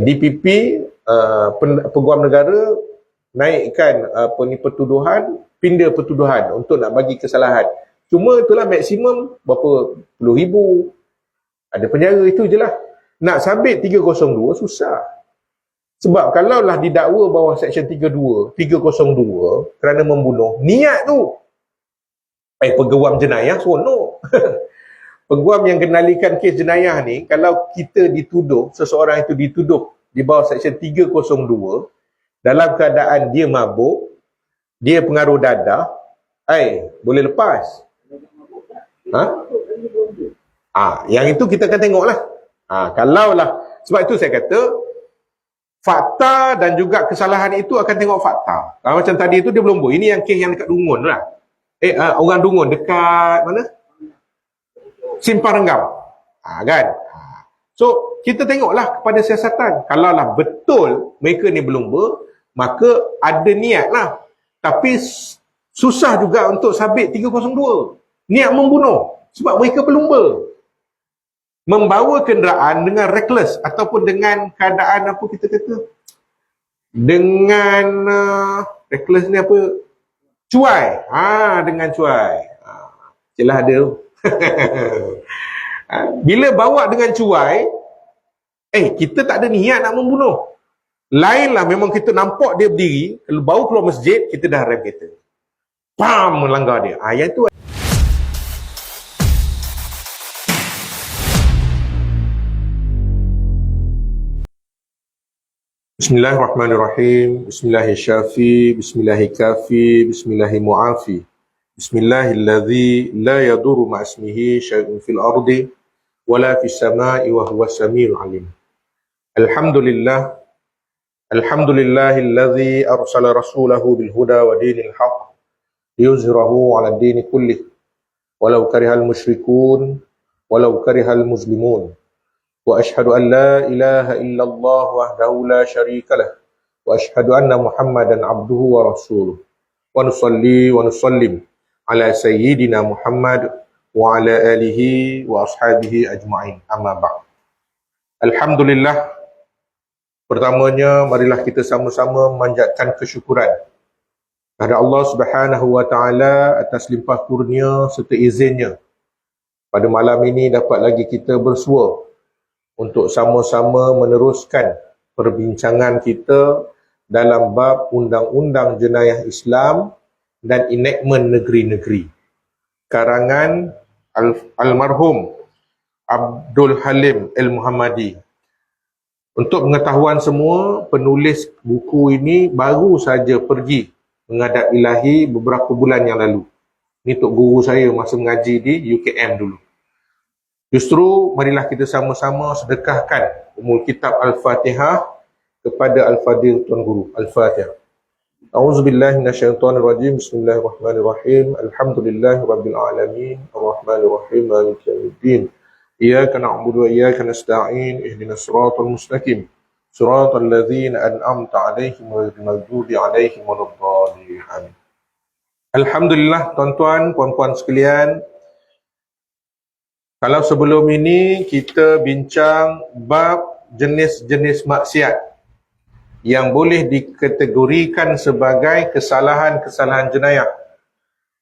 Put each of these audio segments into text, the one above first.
DPP Peguam Negara naikkan pertuduhan, pindah pertuduhan untuk nak bagi kesalahan. Cuma itulah maksimum berapa puluh ribu. Ada penjara, itu je lah. Nak sabit 302 susah. Sebab kalaulah didakwa bawah Seksyen 302 kerana membunuh, niat tu. Peguam jenayah seronok. Peguam yang kendalikan kes jenayah ni, kalau kita dituduh, seseorang itu dituduh di bawah Seksyen 302, dalam keadaan dia mabuk, dia pengaruh dadah, boleh lepas. Yang itu kita akan tengoklah. Kalaulah, sebab itu saya kata fakta dan juga kesalahan itu akan tengok fakta. Kalau macam tadi itu dia belum buat. Ini yang kes yang dekat Dungun lah. Orang Dungun dekat mana? Simpang Renggau. Kan? So, kita tengoklah kepada siasatan. Kalaulah betul mereka ni berlumba, maka ada niat lah. Tapi susah juga untuk sabit 302. Niat membunuh. Sebab mereka berlumba. Membawa kenderaan dengan reckless ataupun dengan keadaan apa kita kata, dengan reckless ni apa, cuai, dengan cuai, jelah ada. Bila bawa dengan cuai, kita tak ada niat nak membunuh. Lainlah memang kita nampak dia berdiri, kalau baru keluar masjid, kita dah rem kereta, melanggar dia. Yang tu. Bismillahirrahmanirrahim. Bismillahirrahmanirrahim. Bismillahirrahmanirrahim. Bismillahirrahmanirrahim. Bismillahilladzi la yadurru ma'asmihi syai'un fil ardi wala fis sama'i wa huwas samiul alim. Alhamdulillah. Alhamdulillahilladzi arsala rasulahu bil huda wa dinil haqq liyuzhirahu 'ala ad-dini kullih walau karihal musyrikun walau karihal muslimun. Wa ashhadu an la ilaha illallah wahdahu la syarika lah wa ashhadu anna Muhammadan abduhu wa rasuluh wa nusalli wa nusallim ala sayyidina Muhammad wa ala alihi wa ashabihi ajma'in, amma ba'd. Alhamdulillah, pertamanya marilah kita sama-sama memanjatkan kesyukuran kepada Allah Subhanahu wa taala atas limpah kurnia serta izinnya pada malam ini dapat lagi kita bersua untuk sama-sama meneruskan perbincangan kita dalam bab Undang-Undang Jenayah Islam dan Enactment Negeri-Negeri, karangan Almarhum Abdul Halim Al-Muhammadi. Untuk pengetahuan semua, penulis buku ini baru saja pergi menghadap ilahi beberapa bulan yang lalu. Ini untuk guru saya masa mengaji di UKM dulu. Justru marilah kita sama-sama sedekahkan umul kitab Al-Fatihah kepada Al-Fadil Tuan Guru. Al-Fatihah. A'udzubillahi minasyaitonirrajim. Bismillahirrahmanirrahim. Alhamdulillahirabbil alamin. Arrahmanirrahim. Maliki yaumiddin. Iyyaka na'budu wa iyyaka nasta'in. Ihdinas siratal mustaqim. Siratal ladzina an'amta 'alaihim ghairil maghdubi 'alaihim waladdallin. Amin. Alhamdulillah, tuan-tuan, puan-puan sekalian. Kalau sebelum ini kita bincang bab jenis-jenis maksiat yang boleh dikategorikan sebagai kesalahan-kesalahan jenayah.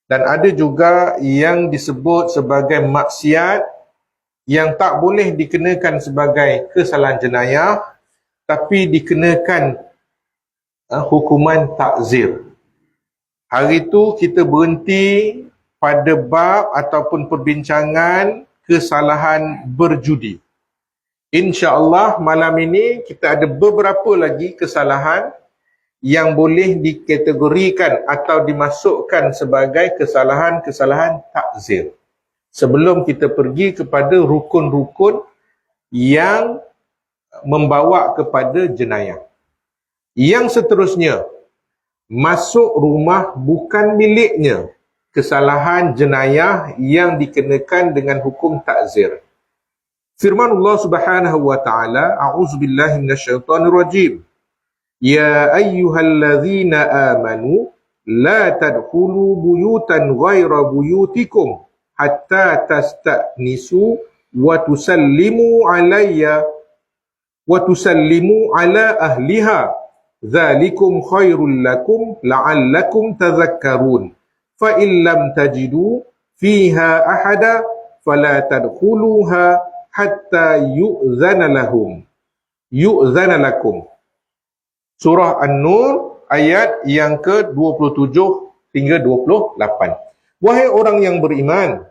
Dan ada juga yang disebut sebagai maksiat yang tak boleh dikenakan sebagai kesalahan jenayah tapi dikenakan hukuman takzir. Hari itu kita berhenti pada bab ataupun perbincangan kesalahan berjudi. InsyaAllah malam ini kita ada beberapa lagi kesalahan yang boleh dikategorikan atau dimasukkan sebagai kesalahan-kesalahan takzir. Sebelum kita pergi kepada rukun-rukun yang membawa kepada jenayah. Yang seterusnya, masuk rumah bukan miliknya. Kesalahan jenayah yang dikenakan dengan hukum takzir. Firman Allah Subhanahu wa taala, a'udzubillahi minasyaitonirrajim. Ya ayyuhallazina amanu la tadkhulu buyutan ghaira buyutikum hatta tasta'nisu wa tusallimu alayya. wa tusallimu ala ahliha. Dzalikum khairul lakum la'allakum tadhakkarun. Fa in lam tajidu fiha ahada fala tadkhuluha hatta yu'zana lahum. Yu'zana lakum. Surah An-Nur ayat yang ke-27 hingga 28. Wahai orang yang beriman,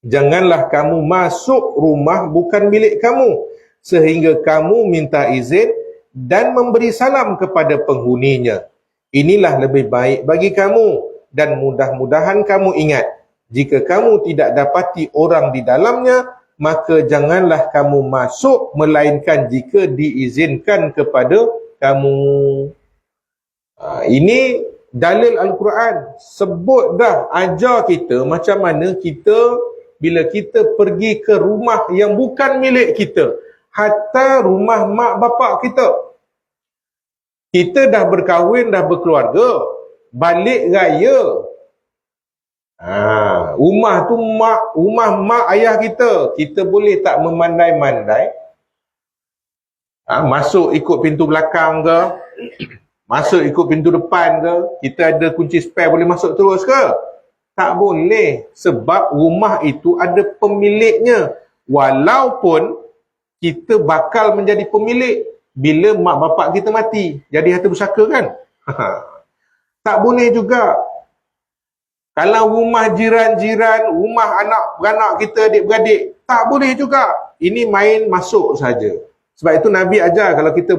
janganlah kamu masuk rumah bukan milik kamu sehingga kamu minta izin dan memberi salam kepada penghuninya. Inilah lebih baik bagi kamu, dan mudah-mudahan kamu ingat, jika kamu tidak dapati orang di dalamnya, maka janganlah kamu masuk melainkan jika diizinkan kepada kamu. Ini dalil Al-Quran. Sebut dah, ajar kita macam mana kita bila kita pergi ke rumah yang bukan milik kita, hatta rumah mak bapak kita. Kita dah berkahwin, dah berkeluarga, balik raya, rumah tu rumah mak ayah kita boleh tak memandai-mandai? Masuk ikut pintu belakang ke? Masuk ikut pintu depan ke? Kita ada kunci spare, boleh masuk terus ke? Tak boleh, sebab rumah itu ada pemiliknya. Walaupun kita bakal menjadi pemilik bila mak bapak kita mati, jadi harta pusaka kan? Tak boleh juga. Kalau rumah jiran-jiran, rumah anak-beranak kita, adik-beradik, tak boleh juga. Ini main masuk saja. Sebab itu Nabi ajar kalau kita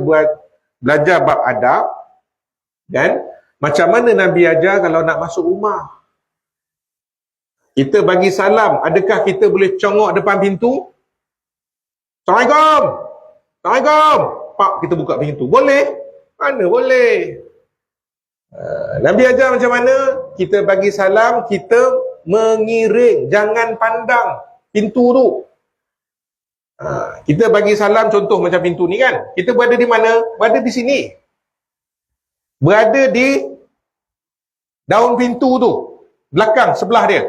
belajar bab adab, kan? Macam mana Nabi ajar kalau nak masuk rumah? Kita bagi salam, adakah kita boleh congok depan pintu? Assalamualaikum! Assalamualaikum! Pak, kita buka pintu. Boleh? Mana boleh? Nabi ajar macam mana? Kita bagi salam, kita mengiring, jangan pandang pintu tu. Kita bagi salam, contoh macam pintu ni kan, kita berada di mana? Berada di sini, berada di daun pintu tu, belakang, sebelah dia.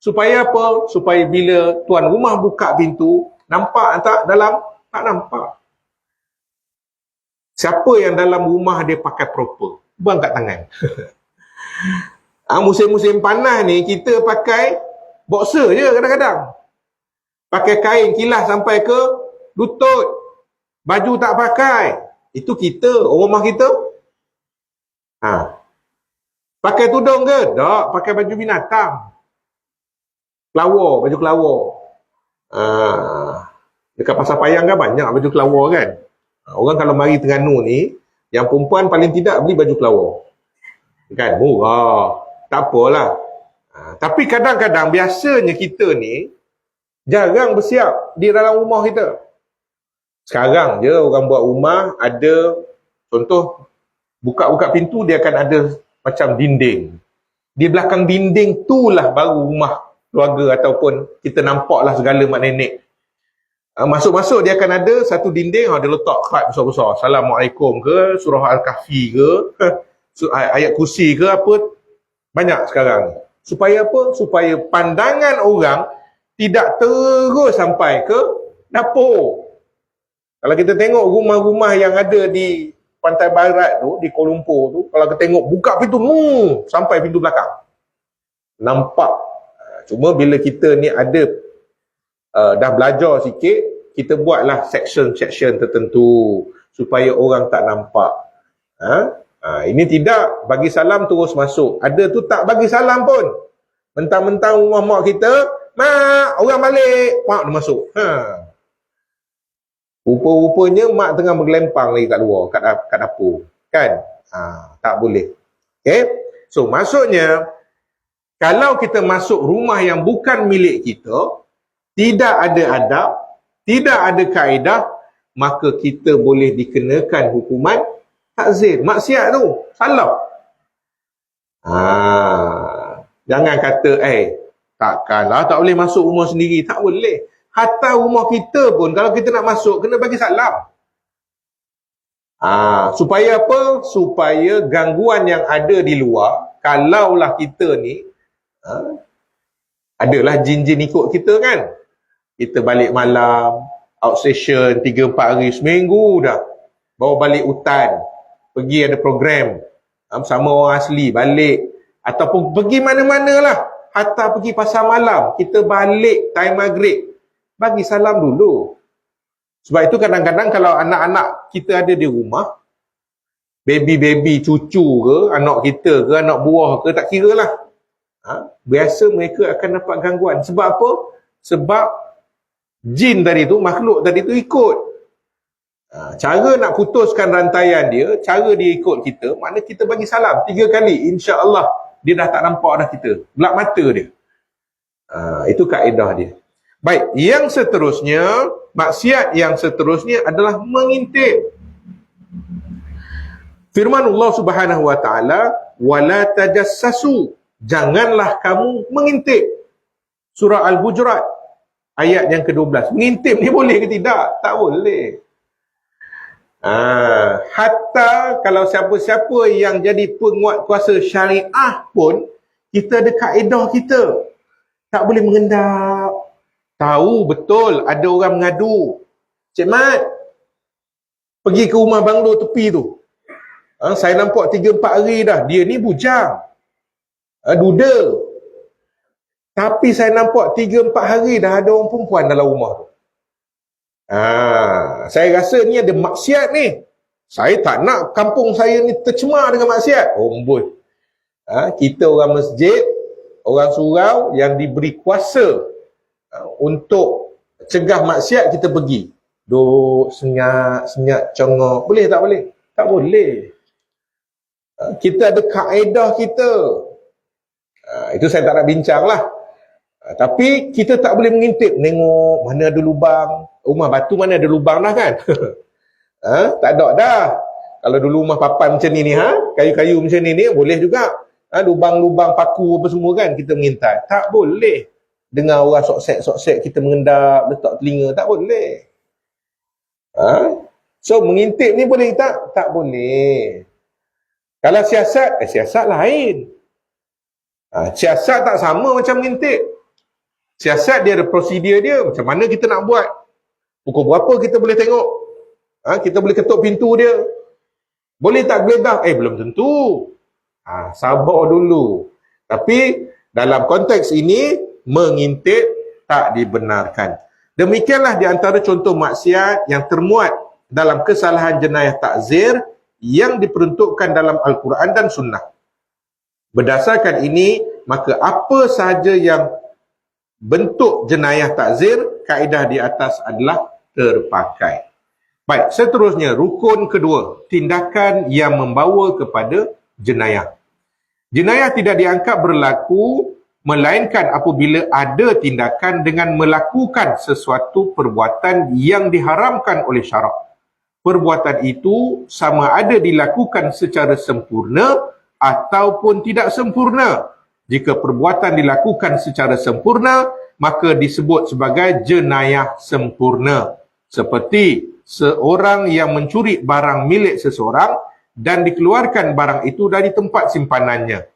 Supaya apa? Supaya bila tuan rumah buka pintu, nampak tak dalam? Tak nampak. Siapa yang dalam rumah dia pakai proper? Buang kat tangan. Musim-musim panas ni, kita pakai boxer je kadang-kadang. Pakai kain kilas sampai ke lutut. Baju tak pakai. Itu kita, orang rumah kita. Pakai tudung ke? Tak, pakai baju binatang. Kelawar, baju kelawar. Dekat Pasar Payang kan banyak baju kelawar kan. Orang kalau mari Terengganu ni, yang perempuan paling tidak beli baju kelawar. Kan, murah. Tak apalah. Tapi kadang-kadang biasanya kita ni jarang bersiap di dalam rumah kita. Sekarang je orang buat rumah ada, contoh, buka-buka pintu dia akan ada macam dinding. Di belakang dinding tu lah baru rumah keluarga ataupun kita nampaklah segala mak nenek. Masuk-masuk dia akan ada satu dinding, dia letak khat besar-besar. Assalamualaikum ke, surah Al-Kahfi ke, ayat kursi ke apa. Banyak sekarang. Supaya apa? Supaya pandangan orang tidak terus sampai ke dapur. Kalau kita tengok rumah-rumah yang ada di pantai barat tu, di Kuala Lumpur tu, kalau kita tengok buka pintu, sampai pintu belakang. Nampak. Cuma bila kita ni ada dah belajar sikit, kita buatlah section-section tertentu supaya orang tak nampak. Ini tidak, bagi salam terus masuk. Ada tu tak bagi salam pun. Mentang-mentang rumah mak kita, mak, orang balik, mak dia masuk. Rupa-rupanya mak tengah bergelempang lagi kat luar, kat dapur. Kan? Tak boleh. Okay? So, maksudnya, kalau kita masuk rumah yang bukan milik kita, tidak ada adab, tidak ada kaedah, maka kita boleh dikenakan hukuman takzir. Maksiat tu, salah. Jangan kata, takkanlah tak boleh masuk rumah sendiri. Tak boleh. Hatta rumah kita pun, kalau kita nak masuk, kena bagi salam. Supaya apa? Supaya gangguan yang ada di luar, kalaulah kita ni, adalah jin-jin ikut kita kan. Kita balik malam, outstation 3-4 hari, seminggu dah. Bawa balik hutan. Pergi ada program. Bersama orang asli, balik. Ataupun pergi mana-mana lah. Hatta pergi pasar malam. Kita balik time maghrib. Bagi salam dulu. Sebab itu kadang-kadang kalau anak-anak kita ada di rumah, baby-baby cucu ke, anak kita ke, anak buah ke, tak kira lah. Biasa mereka akan dapat gangguan. Sebab apa? Sebab jin tadi tu, makhluk tadi tu ikut. Cara nak putuskan rantaian dia, cara dia ikut kita, maknanya kita bagi salam 3 kali, insya-Allah dia dah tak nampak dah kita. Gelap mata dia. Itu kaedah dia. Baik, yang seterusnya, maksiat yang seterusnya adalah mengintip. Firman Allah Subhanahu wa taala, wala tajassasu, janganlah kamu mengintip. Surah Al-Hujurat ayat yang ke-12. Mengintip ni boleh ke tidak? Tak boleh. Hatta kalau siapa-siapa yang jadi penguatkuasa syariah pun, kita ada kaedah kita. Tak boleh mengendap. Tahu betul ada orang mengadu. Cik Mat, pergi ke rumah banglo tepi tu. Saya nampak 3-4 hari dah. Dia ni bujang. Duda. Tapi saya nampak 3-4 hari dah ada orang perempuan dalam rumah tu. Saya rasa ni ada maksiat ni. Saya tak nak kampung saya ni tercemar dengan maksiat. Boy. Kita orang masjid, orang surau yang diberi kuasa untuk cegah maksiat, kita pergi. Duk senyap congok. Boleh tak boleh? Tak boleh. Kita ada kaedah kita. Itu saya tak nak bincang lah. Tapi kita tak boleh mengintip. Tengok mana ada lubang. Rumah batu mana ada lubang dah kan? Tak ada dah. Kalau dulu rumah papan macam ni, kayu-kayu macam ni boleh juga. Lubang-lubang paku apa semua kan, kita mengintai. Tak boleh. Dengar orang soksek-soksek, kita mengendap, letak telinga. Tak boleh. So, mengintip ni boleh tak? Tak boleh. Kalau siasat, siasat lain. Siasat tak sama macam mengintip. Siasat dia ada prosedur dia. Macam mana kita nak buat. Pukul berapa kita boleh tengok. Kita boleh ketuk pintu dia. Boleh tak geledah? Belum tentu. Sabar dulu. Tapi dalam konteks ini, mengintip tak dibenarkan. Demikianlah di antara contoh maksiat yang termuat dalam kesalahan jenayah takzir yang diperuntukkan dalam Al-Quran dan Sunnah. Berdasarkan ini, maka apa sahaja yang bentuk jenayah takzir, kaedah di atas adalah terpakai. Baik, seterusnya rukun kedua, tindakan yang membawa kepada jenayah. Jenayah tidak dianggap berlaku melainkan apabila ada tindakan dengan melakukan sesuatu perbuatan yang diharamkan oleh syarak. Perbuatan itu sama ada dilakukan secara sempurna ataupun tidak sempurna. Jika perbuatan dilakukan secara sempurna, maka disebut sebagai jenayah sempurna. Seperti seorang yang mencuri barang milik seseorang dan dikeluarkan barang itu dari tempat simpanannya.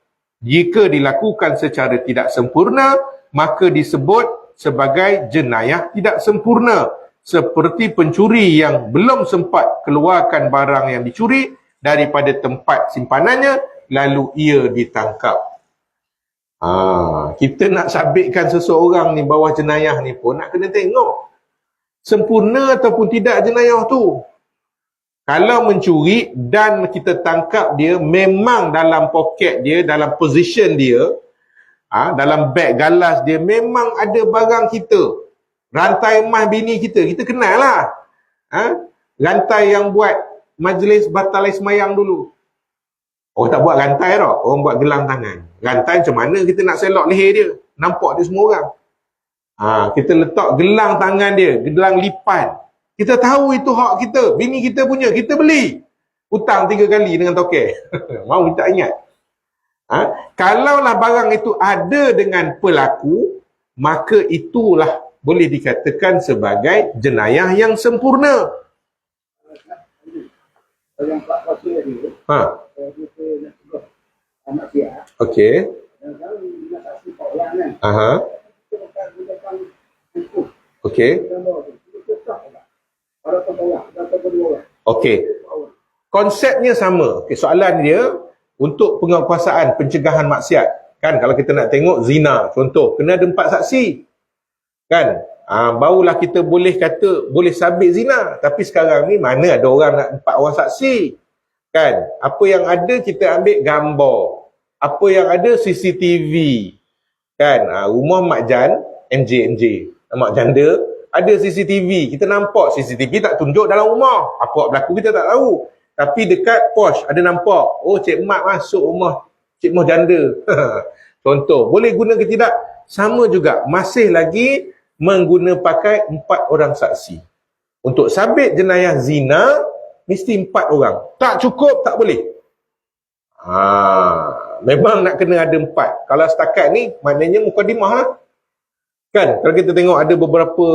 Jika dilakukan secara tidak sempurna, maka disebut sebagai jenayah tidak sempurna. Seperti pencuri yang belum sempat keluarkan barang yang dicuri daripada tempat simpanannya, lalu ia ditangkap. Kita nak sabitkan seseorang ni bawah jenayah ni pun nak kena tengok sempurna ataupun tidak jenayah tu. Kalau mencuri dan kita tangkap dia memang dalam poket dia, dalam position dia, dalam beg galas dia memang ada barang kita. Rantai emas bini kita kenal lah. Rantai yang buat majlis batalai semayang dulu. Orang tak buat rantai tau, orang buat gelang tangan. Rantai macam mana kita nak selok leher dia, nampak dia semua orang. Kita letak gelang tangan dia, gelang lipan. Kita tahu itu hak kita, bini kita punya, kita beli. Hutang 3 kali dengan toke. Mau tak ingat. Kalaulah barang itu ada dengan pelaku, maka itulah boleh dikatakan sebagai jenayah yang sempurna. Okey. Okey. Okey. Konsepnya sama. Okay, soalan dia untuk penguasaan pencegahan maksiat. Kan kalau kita nak tengok zina, contoh, kena ada 4 saksi. Kan? Barulah kita boleh kata boleh sabit zina. Tapi sekarang ni mana ada orang nak 4 orang saksi? Kan? Apa yang ada kita ambil gambar. Apa yang ada CCTV. Kan? Rumah Mak Jan, MJ, Mak Janda, ada CCTV. Kita nampak CCTV tak tunjuk dalam rumah. Apa berlaku kita tak tahu. Tapi dekat pos ada nampak. Oh, Cik Mat masuk rumah Cik Mat Janda. Contoh. Boleh guna ke tidak? Sama juga. Masih lagi pakai 4 orang saksi. Untuk sabit jenayah zina, mesti 4 orang. Tak cukup, tak boleh. Memang nak kena ada 4. Kalau setakat ni, maknanya mukadimah lah. Kan? Kalau kita tengok ada beberapa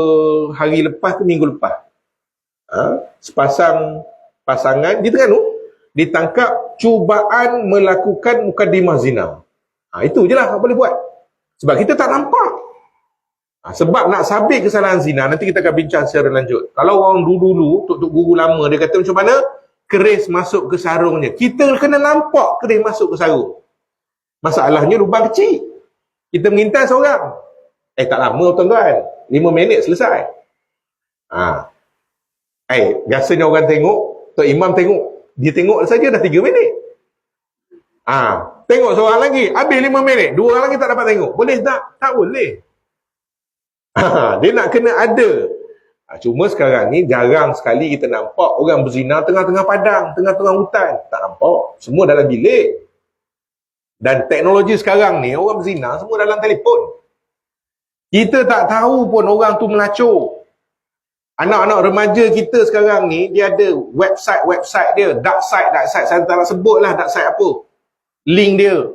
hari lepas ke minggu lepas. Sepasang pasangan di Terengganu ditangkap cubaan melakukan mukadimah zina. Itu je lah boleh buat. Sebab kita tak nampak. Sebab nak sabit kesalahan zina, nanti kita akan bincang secara lanjut. Kalau orang dulu-dulu, tok guru lama, dia kata macam mana? Keris masuk ke sarungnya. Kita kena nampak keris masuk ke sarung. Masalahnya lubang kecil. Kita mengintai seorang. Tak lama tuan-tuan. 5 minit selesai. Biasanya orang tengok, Tok Imam tengok, dia tengok saja dah 3 minit. Tengok seorang lagi, habis 5 minit. 2 orang lagi tak dapat tengok. Boleh tak? Tak boleh. Dia nak kena ada. Cuma sekarang ni jarang sekali kita nampak orang berzina tengah-tengah padang, tengah-tengah hutan. Tak nampak. Semua dalam bilik. Dan teknologi sekarang ni, orang berzina semua dalam telefon. Kita tak tahu pun orang tu melacur. Anak-anak remaja kita sekarang ni, dia ada website dia, dark site. Saya tak nak sebut lah dark site apa. Link dia.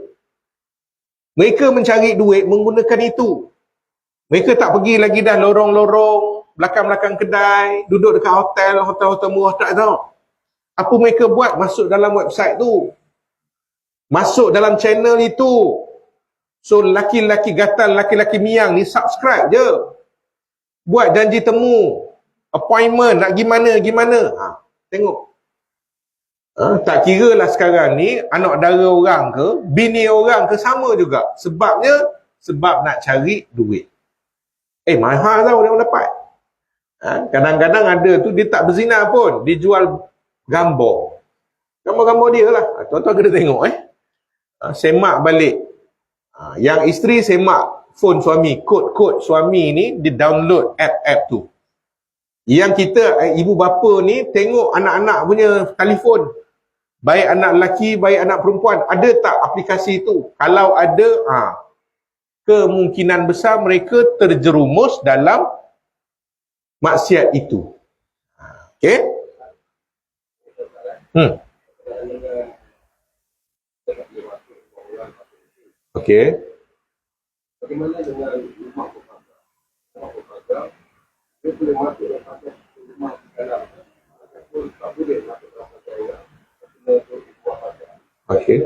Mereka mencari duit menggunakan itu. Mereka tak pergi lagi dah lorong-lorong, belakang-belakang kedai, duduk dekat hotel murah, tak tahu. Apa mereka buat? Masuk dalam website tu. Masuk dalam channel itu. So, laki-laki gatal, laki-laki miang ni subscribe je. Buat janji temu. Appointment, nak gimana. Tengok. Tak kira lah sekarang ni, anak dara orang ke, bini orang ke, sama juga. Sebab nak cari duit. Mahal tau dia dapat. Kadang-kadang ada tu, dia tak berzina pun. Dia jual gambar. Gambar-gambar dia lah. Tuan-tuan kena tengok semak balik. Yang isteri semak phone suami. Kod suami ni, dia download app tu. Yang kita, ibu bapa ni, tengok anak-anak punya telefon. Baik anak lelaki, baik anak perempuan. Ada tak aplikasi itu? Kalau ada, kemungkinan besar mereka terjerumus dalam maksiat itu. Okey? Okey. Bagaimana dengan rumah pedagang? Dia boleh masuk dalam rumah dalam ataupun tak boleh masuk dalam daerah. Okey.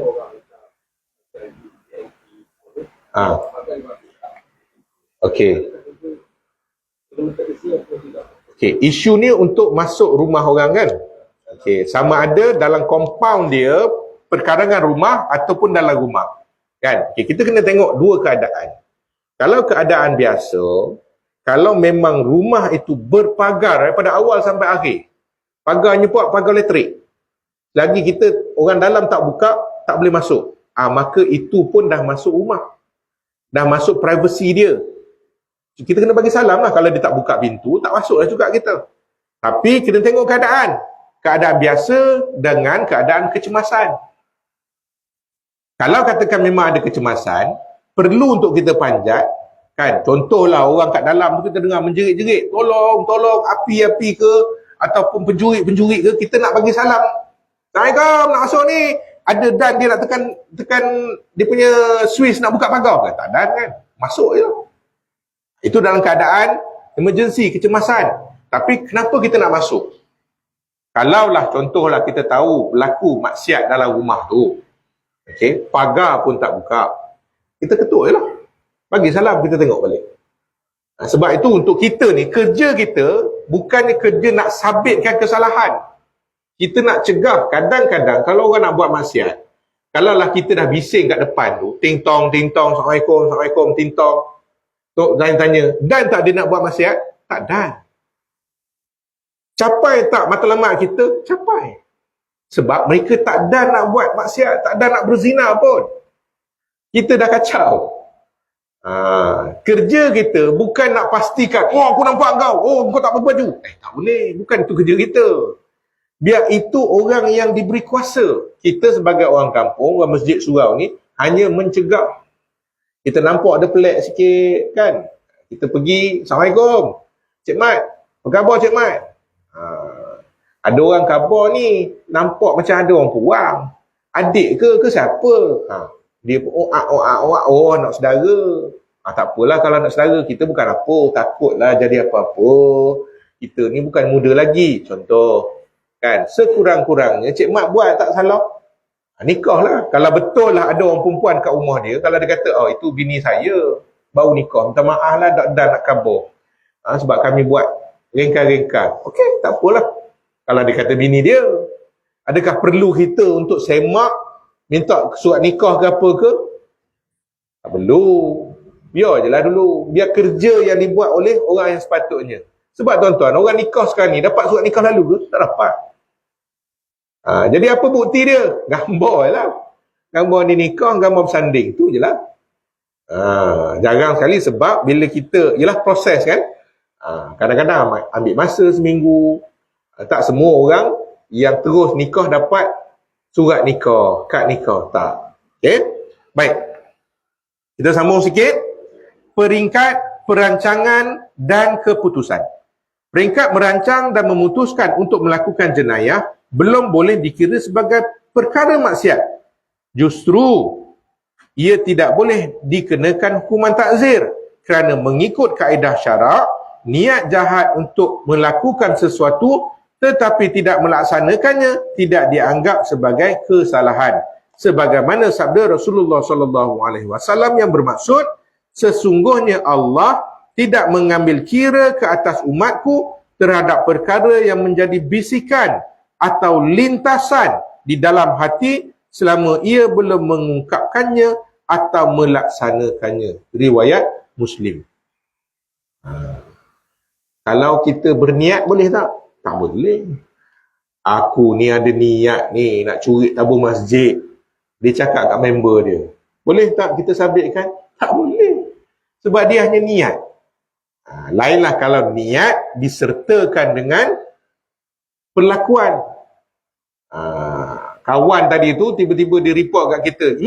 Okey. Okey, isu ni untuk masuk rumah orang kan? Okey, sama ada dalam compound dia, perkarangan rumah ataupun dalam rumah. Kan? Okey, kita kena tengok dua keadaan. Kalau keadaan biasa, kalau memang rumah itu berpagar daripada awal sampai akhir, pagarnya pun pagar elektrik, lagi kita orang dalam tak buka, tak boleh masuk, maka itu pun dah masuk rumah, dah masuk privacy dia. Kita kena bagi salam lah. Kalau dia tak buka pintu, tak masuk lah juga kita. Tapi kita tengok keadaan biasa dengan keadaan kecemasan. Kalau katakan memang ada kecemasan, perlu untuk kita panjat. Kan, contohlah orang kat dalam tu kita dengar menjerit-jerit, tolong, api-api ke, ataupun penjuri ke, kita nak bagi salam. Assalamualaikum, nak masuk ni. Ada dan dia nak tekan dia punya switch nak buka pagar ke? Tak dan kan, masuk je. Itu dalam keadaan emergency, kecemasan. Tapi kenapa kita nak masuk? Kalaulah contohlah kita tahu berlaku maksiat dalam rumah tu, okey, pagar pun tak buka, kita ketuk je lah. Bagi salam, kita tengok balik. Sebab itu untuk kita ni, kerja kita bukannya kerja nak sabitkan kesalahan. Kita nak cegah. Kadang-kadang kalau orang nak buat maksiat, kalaulah kita dah bising kat depan tu, ting-tong, Assalamualaikum, Assalamualaikum, ting-tong. Tok tanya, dan tak dia nak buat maksiat? Tak dan. Capai tak matlamat kita? Capai. Sebab mereka tak dan nak buat maksiat, tak dan nak berzina pun. Kita dah kacau. Kerja kita bukan nak pastikan, oh aku nampak kau, oh kau tak pakai baju. Tak boleh, bukan itu kerja kita. Biar itu orang yang diberi kuasa. Kita sebagai orang kampung, orang masjid surau ni, hanya mencegah. Kita nampak ada pelik sikit kan, kita pergi, Assalamualaikum Cik Mat, apa khabar Cik Mat? Ada orang khabar ni, nampak macam ada orang kurang. Adik ke siapa? Dia pun anak saudara. Tak apalah kalau anak saudara, kita bukan apa, takutlah jadi apa-apa. Kita ni bukan muda lagi, contoh. Kan, sekurang-kurangnya Cik Mat buat tak salah. Nikah lah. Kalau betul lah ada orang perempuan kat rumah dia, kalau dia kata, oh itu bini saya, baru nikah, minta maaf lah, dah nak khabar. Sebab kami buat ringkas-ringkas. Okey, tak apalah. Kalau dia kata bini dia, adakah perlu kita untuk semak, minta surat nikah ke apa ke? Tak perlu. Biar je lah dulu. Biar kerja yang dibuat oleh orang yang sepatutnya. Sebab tuan-tuan, orang nikah sekarang ni dapat surat nikah lalu ke? Tak dapat. Jadi apa bukti dia? Gambar je lah. Gambar ni nikah, gambar bersanding. Itu je lah. Jarang sekali sebab bila kita, ialah proses kan. Kadang-kadang ambil masa seminggu. Tak semua orang yang terus nikah dapat surat nikah, kad nikah. Tak. Okay? Baik. Kita sambung sikit. Peringkat perancangan dan keputusan. Peringkat merancang dan memutuskan untuk melakukan jenayah belum boleh dikira sebagai perkara maksiat. Justru, ia tidak boleh dikenakan hukuman takzir kerana mengikut kaedah syarak, niat jahat untuk melakukan sesuatu tetapi tidak melaksanakannya tidak dianggap sebagai kesalahan. Sebagaimana sabda Rasulullah SAW yang bermaksud, sesungguhnya Allah tidak mengambil kira ke atas umatku terhadap perkara yang menjadi bisikan atau lintasan di dalam hati selama ia belum mengungkapkannya atau melaksanakannya. Riwayat Muslim. Kalau kita berniat boleh tak? Tak boleh. Aku ni ada niat ni nak curi tabung masjid. Dia cakap kat member dia. Boleh tak kita sabitkan? Tak boleh. Sebab dia hanya niat. Lainlah kalau niat disertakan dengan perlakuan. Kawan tadi tu tiba-tiba dia report kat kita,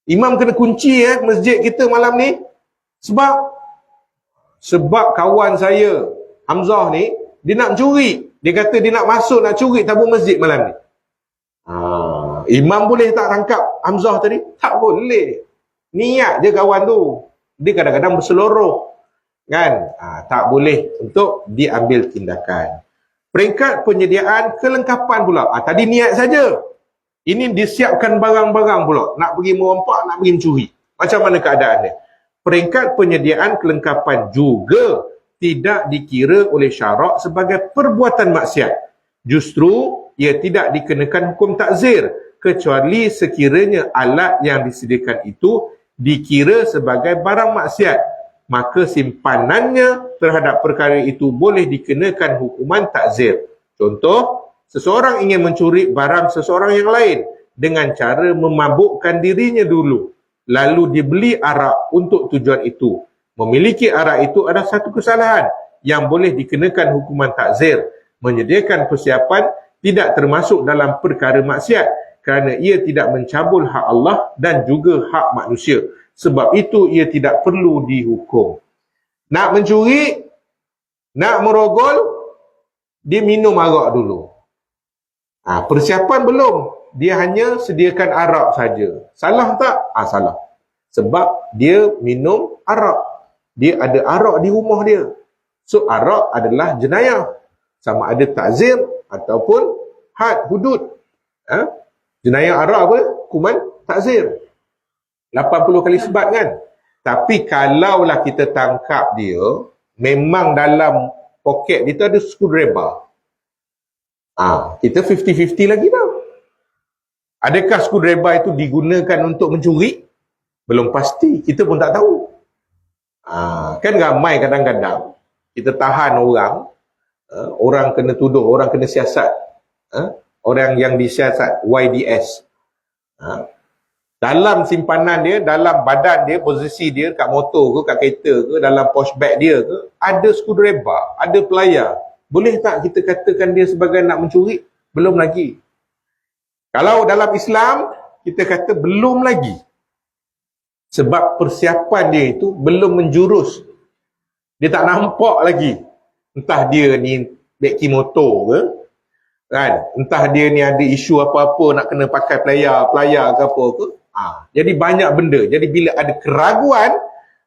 Imam kena kunci masjid kita malam ni. Sebab kawan saya Hamzah ni, dia nak curi. Dia kata dia nak masuk, nak curi tabung masjid malam ni. Imam boleh tak tangkap Hamzah tadi? Tak boleh. Niat je kawan tu. Dia kadang-kadang berseluruh. Kan? Tak boleh untuk diambil tindakan. Peringkat penyediaan kelengkapan pula. Tadi niat saja. Ini disiapkan barang-barang pula. Nak pergi merompak, nak pergi mencuri. Macam mana keadaannya? Peringkat penyediaan kelengkapan juga tidak dikira oleh syarak sebagai perbuatan maksiat. Justru, ia tidak dikenakan hukum takzir kecuali sekiranya alat yang disediakan itu dikira sebagai barang maksiat. Maka simpanannya terhadap perkara itu boleh dikenakan hukuman takzir. Contoh, seseorang ingin mencuri barang seseorang yang lain dengan cara memabukkan dirinya dulu, lalu dibeli arak untuk tujuan itu. Memiliki arak itu adalah satu kesalahan yang boleh dikenakan hukuman takzir. Menyediakan persiapan tidak termasuk dalam perkara maksiat kerana ia tidak mencabul hak Allah dan juga hak manusia. Sebab itu ia tidak perlu dihukum. Nak mencuri, nak merogol, dia minum arak dulu. Persiapan belum. Dia hanya sediakan arak saja. Salah tak? Salah. Sebab dia minum arak. Dia ada arak di rumah dia. So arak adalah jenayah. Sama ada takzir ataupun had, hudud. Jenayah arak apa? Hukuman takzir. 80 kali sebat kan. Tapi kalaulah kita tangkap dia memang dalam poket dia tu ada screwdriver. Kita 50-50 lagi tau. Adakah screwdriver itu digunakan untuk mencuri? Belum pasti, kita pun tak tahu. Kan ramai kadang-kadang kita tahan orang, orang kena tuduh, orang kena siasat, orang yang disiasat, YDS. Dalam simpanan dia, dalam badan dia, posisi dia kat motor ke, kat kereta ke, dalam posh bag dia ke, ada screwdriver, ada pelayar. Boleh tak kita katakan dia sebagai nak mencuri? Belum lagi. Kalau dalam Islam, kita kata belum lagi. Sebab persiapan dia itu belum menjurus. Dia tak nampak lagi. Entah dia ni beki motor ke, kan? Entah dia ni ada isu apa-apa nak kena pakai pelayar ke apa ke. Jadi banyak benda. Jadi bila ada keraguan,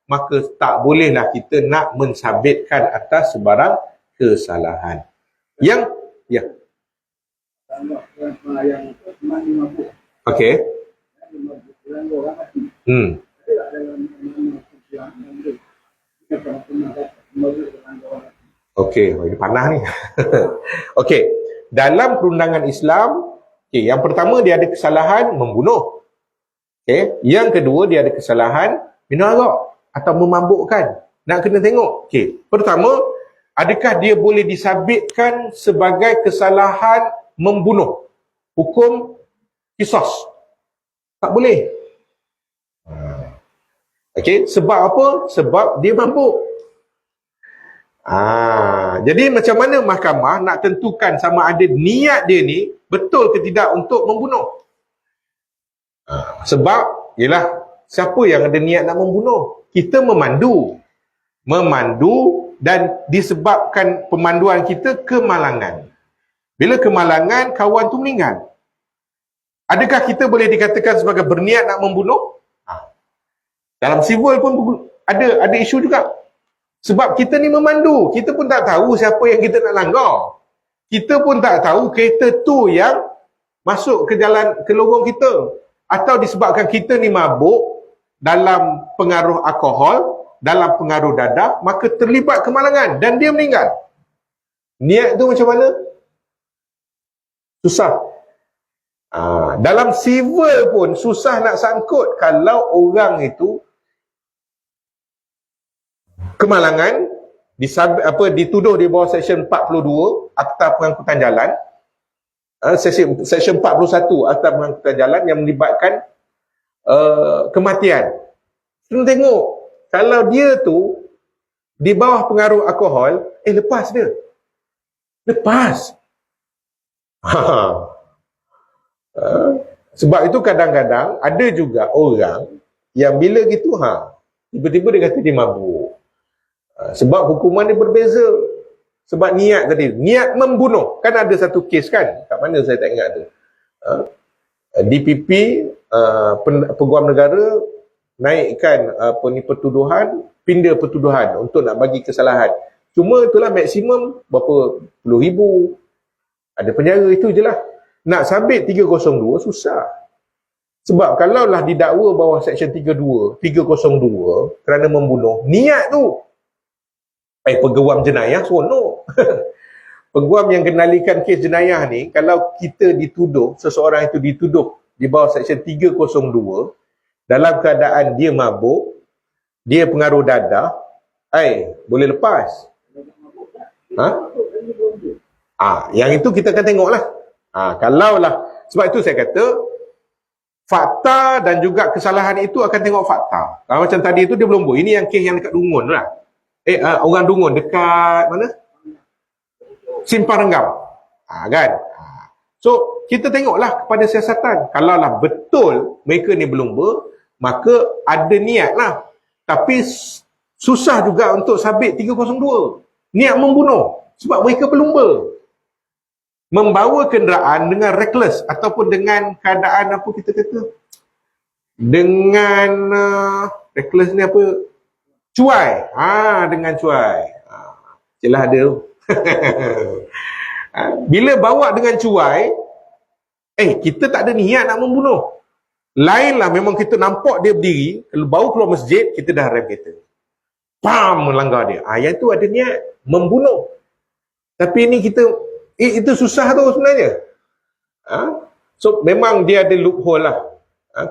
maka tak bolehlah kita nak mensabitkan atas sebarang kesalahan. Yang okey. Okey, ini panah ni. Okey, dalam perundangan Islam, yang pertama dia ada kesalahan membunuh. Okey, yang kedua dia ada kesalahan minum arak atau memabukkan. Nak kena tengok. Okey, pertama, adakah dia boleh disabitkan sebagai kesalahan membunuh? Hukum qisas. Tak boleh. Okey, sebab apa? Sebab dia mabuk. Jadi macam mana mahkamah nak tentukan sama ada niat dia ni betul ke tidak untuk membunuh? Sebab, yelah, siapa yang ada niat nak membunuh? Kita memandu dan disebabkan pemanduan kita kemalangan. Bila kemalangan, kawan tu meninggal. Adakah kita boleh dikatakan sebagai berniat nak membunuh? Dalam civil pun ada isu juga. Sebab kita ni memandu, kita pun tak tahu siapa yang kita nak langgar. Kita pun tak tahu kereta tu yang masuk ke lorong kita. Atau disebabkan kita ni mabuk dalam pengaruh alkohol, dalam pengaruh dadah, maka terlibat kemalangan dan dia meninggal. Niat tu macam mana? Susah. Dalam civil pun susah nak sangkut kalau orang itu kemalangan, dituduh di bawah Seksyen 42 Akta Pengangkutan Jalan, Seksyen 41 Akta Pengangkutan Jalan yang melibatkan kematian. Kita tengok, kalau dia tu di bawah pengaruh alkohol, lepas dia. Lepas. Sebab itu kadang-kadang ada juga orang yang bila gitu, tiba-tiba dia kata dia mabuk. Sebab hukuman dia berbeza. Sebab niat tadi, niat membunuh. Kan ada satu kes kan, kat mana saya tak ingat tu. DPP, Peguam Negara naikkan pertuduhan, pindah pertuduhan untuk nak bagi kesalahan. Cuma itulah maksimum berapa puluh ribu. Ada penjara, itu je lah. Nak sabit 302 susah. Sebab kalaulah didakwa bawah Seksyen 302 kerana membunuh, niat tu. Peguam jenayah seronok. Peguam yang kendalikan kes jenayah ni, kalau kita dituduh, seseorang itu dituduh di bawah Seksyen 302 dalam keadaan dia mabuk, dia pengaruh dadah, boleh lepas. Yang itu kita akan tengoklah. Kalaulah, sebab itu saya kata fakta dan juga kesalahan itu akan tengok fakta. Kalau macam tadi itu dia belum buat. Ini yang kes yang dekat Dungun lah. Orang Dungun dekat mana? Simpang Renggam. Kan? So, kita tengoklah kepada siasatan. Kalaulah betul mereka ni berlumba, maka ada niat lah. Tapi susah juga untuk sabit 302. Niat membunuh. Sebab mereka berlumba. Membawa kenderaan dengan reckless ataupun dengan keadaan apa kita kata? Dengan reckless ni apa? Cuai. Dengan cuai. Jelah ada tu. Bila bawa dengan cuai, kita tak ada niat nak membunuh. Lainlah memang kita nampak dia berdiri, kalau baru keluar masjid, kita dah rem kereta. Melanggar dia. Yang tu ada niat membunuh. Tapi ini kita, itu susah tu sebenarnya. So memang dia ada loophole lah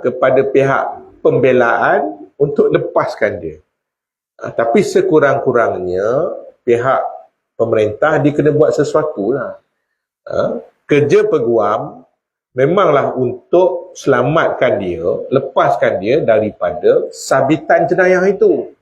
kepada pihak pembelaan untuk lepaskan dia. Tapi sekurang-kurangnya pihak pemerintah dia kena buat sesuatu lah. Kerja peguam memanglah untuk selamatkan dia, lepaskan dia daripada sabitan jenayah itu.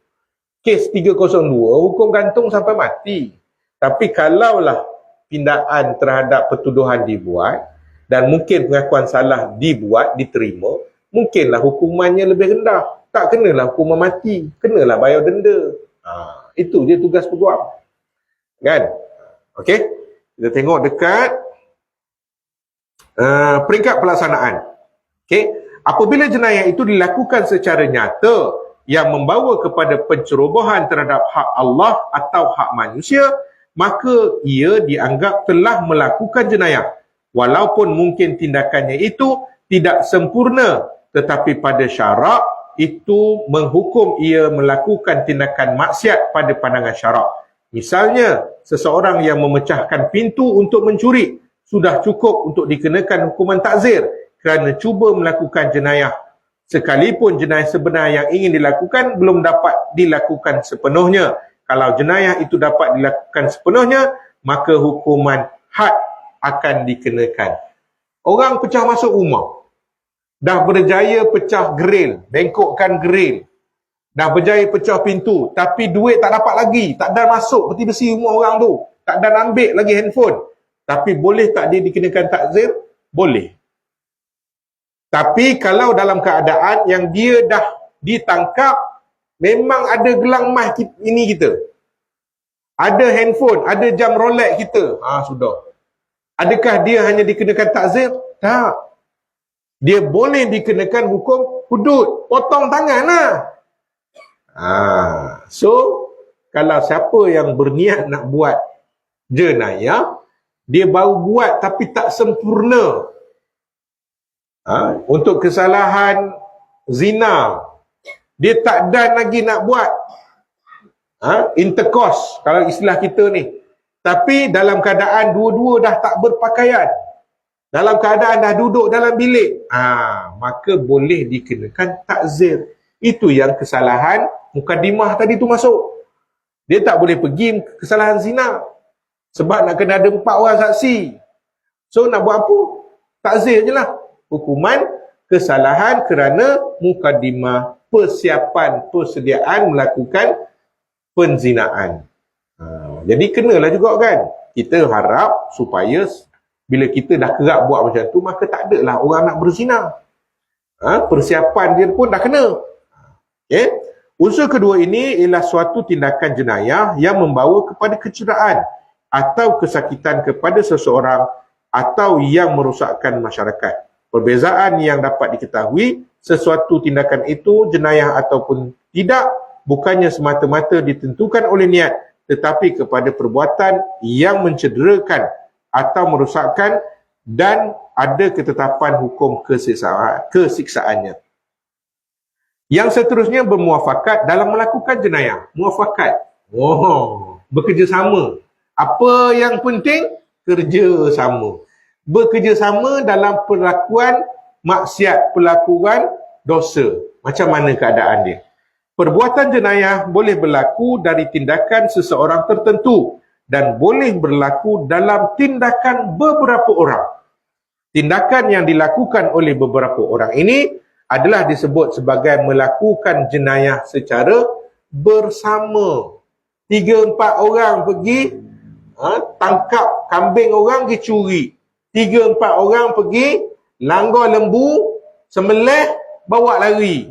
Kes 302 hukum gantung sampai mati. Tapi kalaulah pindaan terhadap pertuduhan dibuat dan mungkin pengakuan salah dibuat, diterima, mungkinlah hukumannya lebih rendah. Tak kenalah hukuman mati, kenalah bayar denda. Itu je tugas peguam. Kan? Okey? Kita tengok dekat peringkat pelaksanaan. Okey? Apabila jenayah itu dilakukan secara nyata yang membawa kepada pencerobohan terhadap hak Allah atau hak manusia, maka ia dianggap telah melakukan jenayah. Walaupun mungkin tindakannya itu tidak sempurna, tetapi pada syarak itu menghukum ia melakukan tindakan maksiat pada pandangan syarak. Misalnya, seseorang yang memecahkan pintu untuk mencuri sudah cukup untuk dikenakan hukuman takzir kerana cuba melakukan jenayah. Sekalipun jenayah sebenar yang ingin dilakukan belum dapat dilakukan sepenuhnya. Kalau jenayah itu dapat dilakukan sepenuhnya, maka hukuman had akan dikenakan. Orang pecah masuk rumah, dah berjaya pecah grill, bengkokkan grill, dah berjaya pecah pintu, tapi duit tak dapat lagi, tak ada masuk peti besi rumah orang tu, tak ada ambil lagi handphone. Tapi boleh tak dia dikenakan takzir? Boleh. Tapi kalau dalam keadaan yang dia dah ditangkap, memang ada gelang emas ini kita, ada handphone, ada jam Rolex kita, sudah. Adakah dia hanya dikenakan takzir? Tak. Dia boleh dikenakan hukum hudud, potong tangan lah. So, kalau siapa yang berniat nak buat jenayah, dia baru buat tapi tak sempurna. Untuk kesalahan zina, dia tak dan lagi nak buat intercourse, kalau istilah kita ni. Tapi dalam keadaan dua-dua dah tak berpakaian, dalam keadaan dah duduk dalam bilik, maka boleh dikenakan takzir. Itu yang kesalahan mukadimah tadi tu masuk. Dia tak boleh pergi kesalahan zina, sebab nak kena ada 4 orang saksi. So nak buat apa? Takzir je lah. Hukuman kesalahan kerana mukadimah, persiapan, persediaan melakukan penzinaan. Jadi kenalah juga kan. Kita harap supaya bila kita dah kerap buat macam tu, maka tak ada lah orang nak berzina. Persiapan dia pun dah kena. Okay? Unsur kedua ini ialah suatu tindakan jenayah yang membawa kepada kecederaan atau kesakitan kepada seseorang atau yang merosakkan masyarakat. Perbezaan yang dapat diketahui, sesuatu tindakan itu jenayah ataupun tidak, bukannya semata-mata ditentukan oleh niat, tetapi kepada perbuatan yang mencederakan atau merosakkan dan ada ketetapan hukum kesiksaannya. Yang seterusnya bermuafakat dalam melakukan jenayah. Muafakat. Bekerjasama. Apa yang penting? Kerjasama. Bekerjasama dalam perlakuan maksiat, perlakuan dosa. Macam mana keadaan dia? Perbuatan jenayah boleh berlaku dari tindakan seseorang tertentu dan boleh berlaku dalam tindakan beberapa orang. Tindakan yang dilakukan oleh beberapa orang ini adalah disebut sebagai melakukan jenayah secara bersama. 3-4 orang pergi tangkap kambing orang pergi curi. 3-4 orang pergi langgar lembu, sembelih, bawa lari.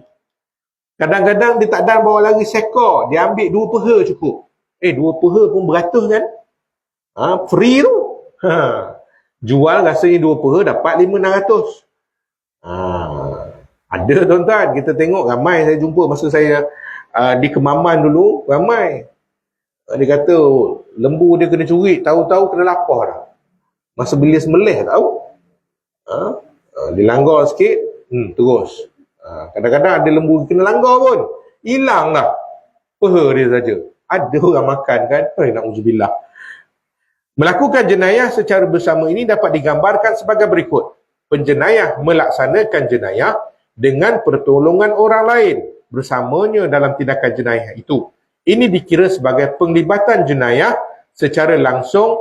Kadang-kadang dia tak ada bawa lari sekor, dia ambil 2 peha cukup. 2 peha pun beratus kan? Free tu. Jual rasanya 2 peha dapat 500-600. Ada tuan-tuan, kita tengok ramai saya jumpa masa saya di Kemaman dulu, ramai. Dia kata lembu dia kena curi, tahu-tahu kena lapar dah. Masa beli sembelih tahu. Dilanggar sikit, terus. Kadang-kadang ada lembu kena langgar pun, hilang lah peha dia saja. Ada orang makan kan, na'udzubillah. Melakukan jenayah secara bersama ini dapat digambarkan sebagai berikut. Penjenayah melaksanakan jenayah dengan pertolongan orang lain bersamanya dalam tindakan jenayah itu. Ini dikira sebagai penglibatan jenayah secara langsung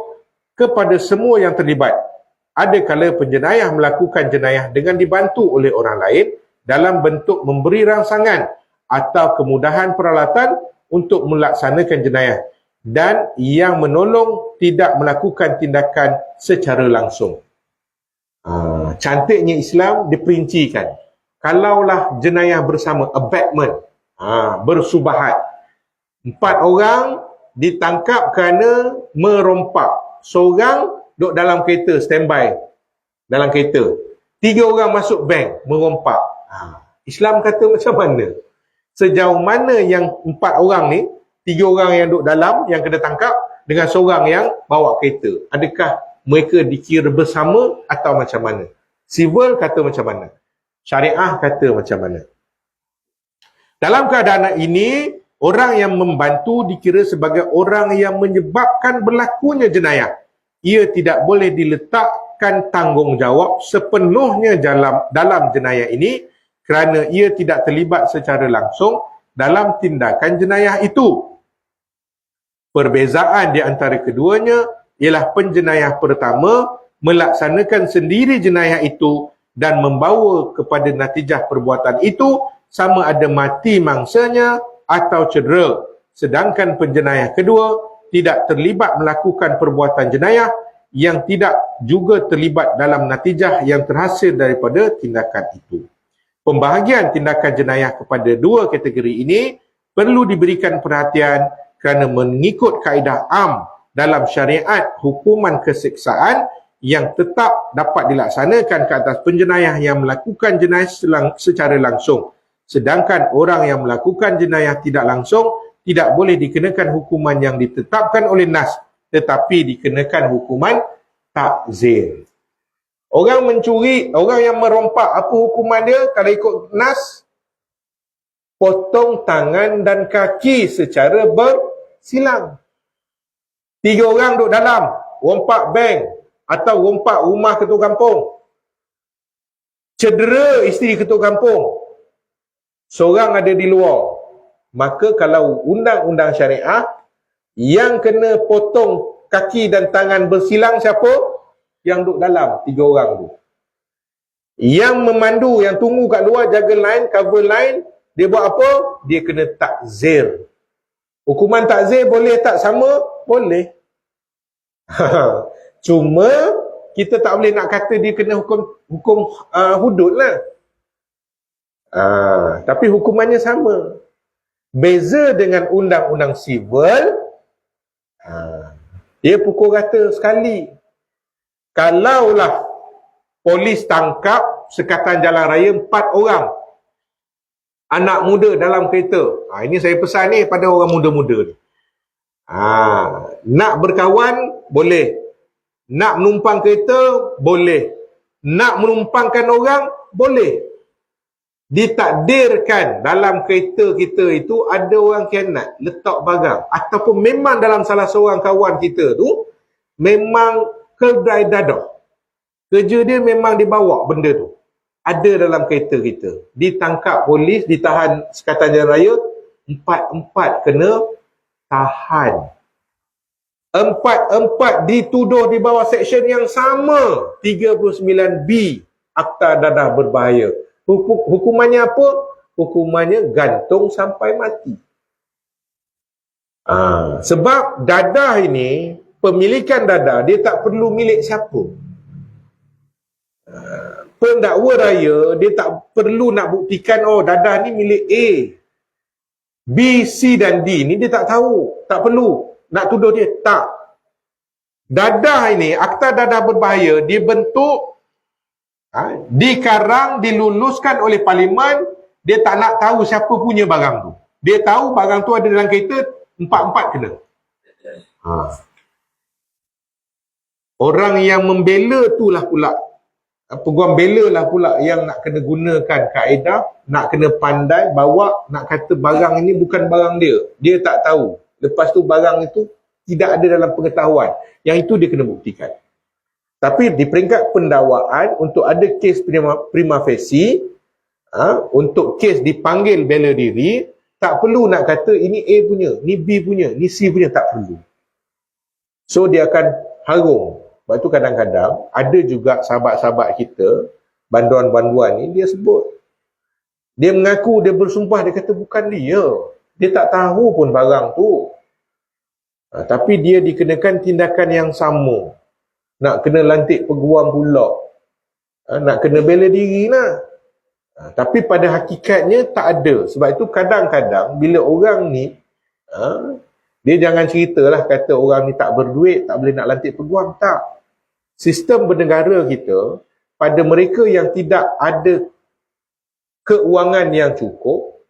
kepada semua yang terlibat. Ada kala penjenayah melakukan jenayah dengan dibantu oleh orang lain dalam bentuk memberi rangsangan atau kemudahan peralatan untuk melaksanakan jenayah, dan yang menolong tidak melakukan tindakan secara langsung. Cantiknya Islam diperincikan. Kalaulah jenayah bersama, abetment, bersubahat, 4 orang ditangkap kerana merompak, seorang duduk dalam kereta, standby dalam kereta, 3 orang masuk bank merompak. Islam kata macam mana? Sejauh mana yang 4 orang ni, 3 orang yang duduk dalam yang kena tangkap dengan seorang yang bawa kereta, adakah mereka dikira bersama atau macam mana? Civil kata macam mana? Syariah kata macam mana? Dalam keadaan ini, orang yang membantu dikira sebagai orang yang menyebabkan berlakunya jenayah. Ia tidak boleh diletakkan tanggungjawab sepenuhnya dalam jenayah ini kerana ia tidak terlibat secara langsung dalam tindakan jenayah itu. Perbezaan di antara keduanya ialah penjenayah pertama melaksanakan sendiri jenayah itu dan membawa kepada natijah perbuatan itu sama ada mati mangsanya atau cedera. Sedangkan penjenayah kedua tidak terlibat melakukan perbuatan jenayah yang tidak juga terlibat dalam natijah yang terhasil daripada tindakan itu. Pembahagian tindakan jenayah kepada 2 kategori ini perlu diberikan perhatian kerana mengikut kaedah am dalam syariat hukuman keseksaan yang tetap dapat dilaksanakan ke atas penjenayah yang melakukan jenayah secara langsung. Sedangkan orang yang melakukan jenayah tidak langsung tidak boleh dikenakan hukuman yang ditetapkan oleh nas, tetapi dikenakan hukuman takzir. Orang mencuri, orang yang merompak, apa hukuman dia kalau ikut nas? Potong tangan dan kaki secara bersilang. 3 orang duduk dalam, rompak bank atau rompak rumah ketua kampung. Cedera isteri ketua kampung. Seorang ada di luar. Maka kalau undang-undang syariah, yang kena potong kaki dan tangan bersilang siapa? Yang duduk dalam, 3 orang tu. Yang memandu, yang tunggu kat luar, jaga line, cover line, dia buat apa? Dia kena takzir. Hukuman takzir boleh tak sama? Boleh. Cuma kita tak boleh nak kata dia kena hukum hudud lah. Tapi hukumannya sama. Beza dengan undang-undang sivil, dia pukul rata sekali. Kalaulah polis tangkap sekatan jalan raya 4 orang anak muda dalam kereta, ini saya pesan ni pada orang muda-muda ni. Nak berkawan boleh, nak menumpang kereta boleh, nak menumpangkan orang boleh. Ditakdirkan dalam kereta kita itu ada orang kianat letak barang, ataupun memang dalam salah seorang kawan kita tu memang kedai dadah, kerja dia memang dibawa benda tu, ada dalam kereta kita, ditangkap polis, ditahan sekatan jalan raya, 4 kena tahan. 4 dituduh di bawah seksyen yang sama, 39B Akta Dadah Berbahaya. Hukumannya apa? Hukumannya gantung sampai mati. Sebab dadah ini, pemilikan dadah, dia tak perlu milik siapa. Pendakwa raya, dia tak perlu nak buktikan, oh dadah ni milik A, B, C dan D ni dia tak tahu. Tak perlu nak tuduh dia, tak. Dadah ini, Akta Dadah Berbahaya, dibentuk, dikarang, diluluskan oleh Parlimen. Dia tak nak tahu siapa punya barang tu. Dia tahu barang tu ada dalam kereta, 4 kena. Orang yang membela tu lah pula, peguam bela lah pula yang nak kena gunakan kaedah, nak kena pandai bawa, nak kata barang ini bukan barang dia. Dia tak tahu. Lepas tu barang itu tidak ada dalam pengetahuan. Yang itu dia kena buktikan. Tapi di peringkat pendakwaan, untuk ada kes prima facie, untuk kes dipanggil bela diri, tak perlu nak kata ini A punya, ni B punya, ni C punya, tak perlu. So dia akan harung. Sebab tu kadang-kadang ada juga sahabat-sahabat kita, banduan-banduan ni, dia sebut, dia mengaku, dia bersumpah, dia kata bukan dia. Dia tak tahu pun barang tu. Tapi dia dikenakan tindakan yang sama. Nak kena lantik peguam pula. Nak kena bela diri lah. Tapi pada hakikatnya tak ada. Sebab itu kadang-kadang bila orang ni, dia jangan ceritalah kata orang ni tak berduit, tak boleh nak lantik peguam. Tak. Sistem bernegara kita, pada mereka yang tidak ada keuangan yang cukup,